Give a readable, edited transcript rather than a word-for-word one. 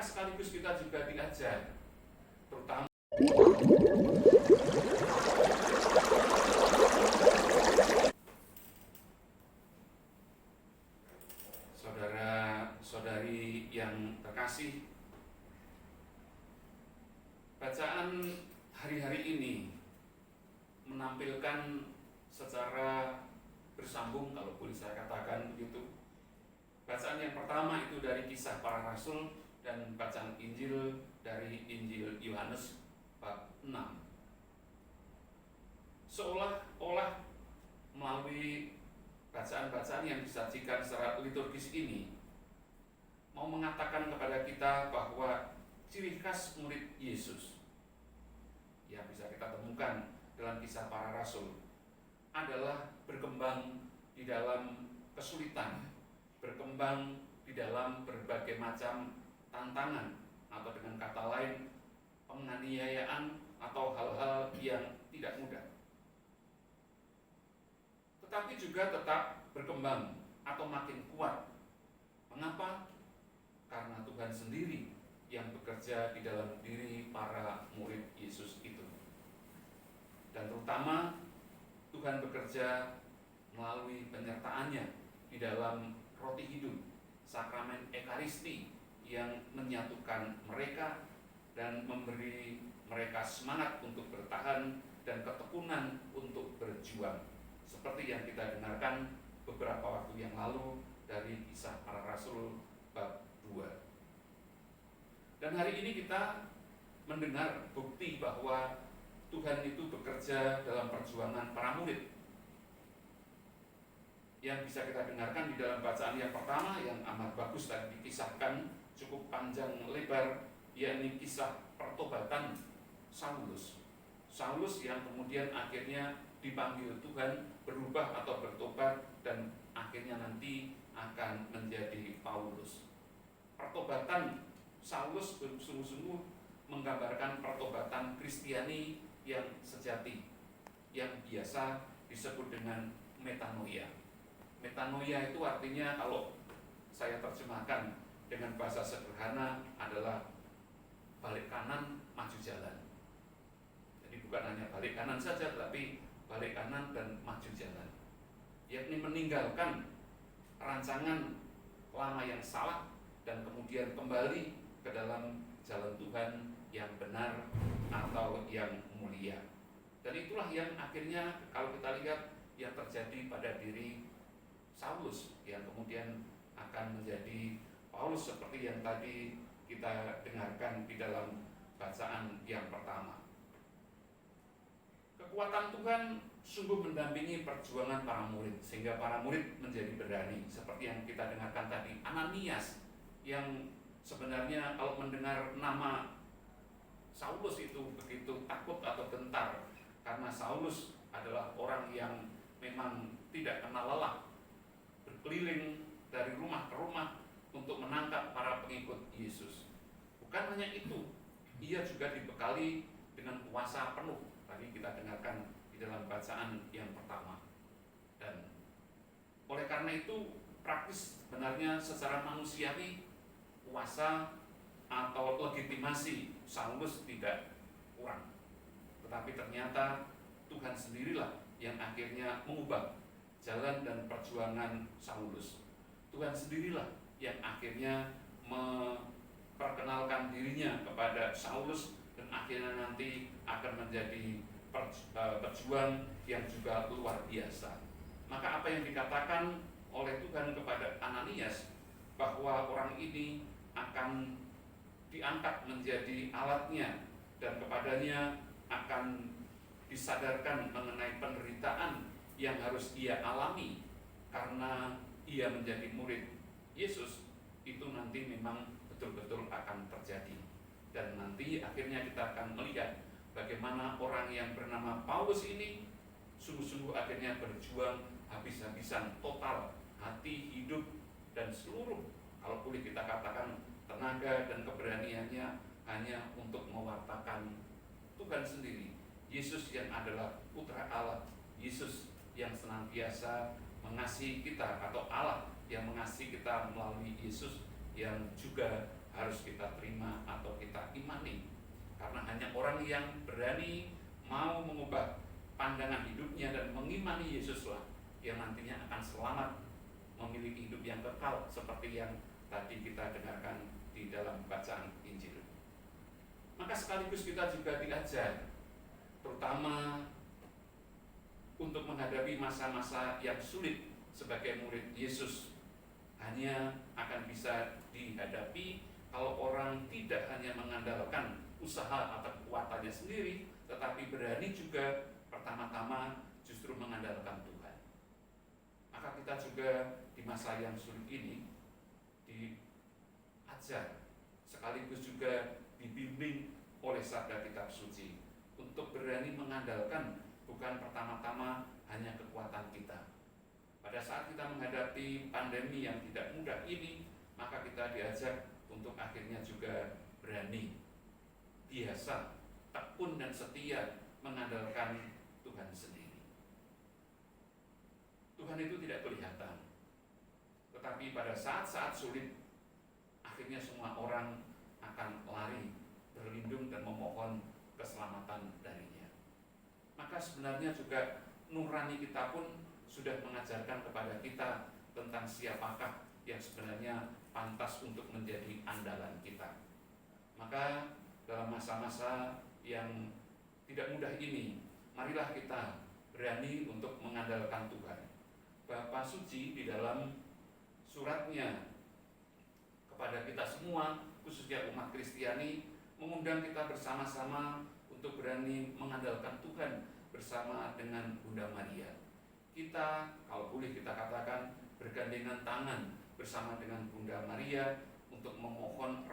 sekaligus kita juga diajar, terutama saudara-saudari yang terkasih. Bacaan hari-hari ini menampilkan secara bersambung, kalau boleh saya katakan begitu. Bacaan yang pertama itu dari Kisah Para Rasul, dan bacaan Injil dari Injil Yohanes bab 6. Seolah-olah melalui bacaan-bacaan yang disajikan secara liturgis ini mau mengatakan kepada kita bahwa ciri khas murid Yesus yang bisa kita temukan dalam Kisah Para Rasul adalah berkembang di dalam kesulitan, berkembang di dalam berbagai macam tantangan, atau dengan kata lain penganiayaan atau hal-hal yang tidak mudah. Tetapi juga tetap berkembang atau makin kuat. Mengapa? Karena Tuhan sendiri yang bekerja di dalam diri para murid Yesus itu. Dan terutama Tuhan bekerja melalui penyertaannya di dalam roti hidup, sakramen Ekaristi yang menyatukan mereka dan memberi mereka semangat untuk bertahan dan ketekunan untuk berjuang, seperti yang kita dengarkan beberapa waktu yang lalu dari Kisah Para Rasul bab 2. Dan hari ini kita mendengar bukti bahwa Tuhan itu bekerja dalam perjuangan para murid, yang bisa kita dengarkan di dalam bacaan yang pertama yang amat bagus tadi dikisahkan cukup panjang lebar, yakni kisah pertobatan Saulus. Saulus yang kemudian akhirnya dipanggil Tuhan berubah atau bertobat dan akhirnya nanti akan menjadi Paulus. Pertobatan Saulus sungguh-sungguh menggambarkan pertobatan Kristiani yang sejati, yang biasa disebut dengan metanoia. Metanoia itu artinya, kalau saya terjemahkan dengan bahasa sederhana, adalah balik kanan maju jalan. Jadi bukan hanya balik kanan saja, tetapi balik kanan dan maju jalan, yakni meninggalkan rancangan lama yang salah dan kemudian kembali ke dalam jalan Tuhan yang benar atau yang mulia. Dan itulah yang akhirnya kalau kita lihat yang terjadi pada diri Saulus, yang kemudian akan menjadi Paulus seperti yang tadi kita dengarkan di dalam bacaan yang pertama. Kekuatan Tuhan sungguh mendampingi perjuangan para murid, sehingga para murid menjadi berani, seperti yang kita dengarkan tadi. Ananias yang sebenarnya kalau mendengar nama Saulus itu begitu takut atau gentar, karena Saulus adalah orang yang memang tidak kenal lelah, berkeliling dari rumah ke rumah untuk menangkap para pengikut Yesus. Bukan hanya itu, ia juga dibekali dengan kuasa penuh. Tadi kita dengarkan di dalam bacaan yang pertama. Dan oleh karena itu praktis sebenarnya secara manusiawi kuasa atau legitimasi Saulus tidak kurang. Tetapi ternyata Tuhan sendirilah yang akhirnya mengubah jalan dan perjuangan Saulus. Tuhan sendirilah yang akhirnya memperkenalkan dirinya kepada Saulus, dan akhirnya nanti akan menjadi pejuang yang juga luar biasa. Maka apa yang dikatakan oleh Tuhan kepada Ananias, bahwa orang ini akan diangkat menjadi alatnya, dan kepadanya akan disadarkan mengenai penderitaan yang harus ia alami karena ia menjadi murid Yesus, itu nanti memang betul-betul akan terjadi. Dan nanti akhirnya kita akan melihat bagaimana orang yang bernama Paulus ini sungguh-sungguh akhirnya berjuang habis-habisan, total, hati, hidup, dan seluruh, kalau boleh kita katakan, tenaga dan keberaniannya hanya untuk mewartakan Tuhan sendiri, Yesus yang adalah Putra Allah, Yesus yang senantiasa mengasihi kita, atau Allah yang mengasihi kita melalui Yesus yang juga harus kita terima atau kita imani. Karena hanya orang yang berani mau mengubah pandangan hidupnya dan mengimani Yesuslah yang nantinya akan selamat, memiliki hidup yang kekal seperti yang tadi kita dengarkan di dalam bacaan Injil. Maka sekaligus kita juga diajar, terutama untuk menghadapi masa-masa yang sulit sebagai murid Yesus, hanya akan bisa dihadapi kalau orang tidak hanya mengandalkan usaha atau kekuatannya sendiri, tetapi berani juga pertama-tama justru mengandalkan Tuhan. Maka kita juga di masa yang sulit ini diajar, sekaligus juga dibimbing oleh sabda kitab suci untuk berani mengandalkan bukan pertama-tama hanya kekuatan kita. Pada saat kita menghadapi pandemi yang tidak mudah ini, maka kita diajak untuk akhirnya juga berani, biasa, tekun dan setia mengandalkan Tuhan sendiri. Tuhan itu tidak kelihatan, tetapi pada saat-saat sulit, akhirnya semua orang akan lari, berlindung dan memohon keselamatan darinya. Maka sebenarnya juga nurani kita pun sudah mengajarkan kepada kita tentang siapakah yang sebenarnya pantas untuk menjadi andalan kita. Maka dalam masa-masa yang tidak mudah ini, marilah kita berani untuk mengandalkan Tuhan. Bapa Suci di dalam suratnya kepada kita semua, khususnya umat Kristiani, mengundang kita bersama-sama untuk berani mengandalkan Tuhan bersama dengan Bunda Maria. Kita, kalau boleh kita katakan, bergandengan tangan bersama dengan Bunda Maria untuk memohon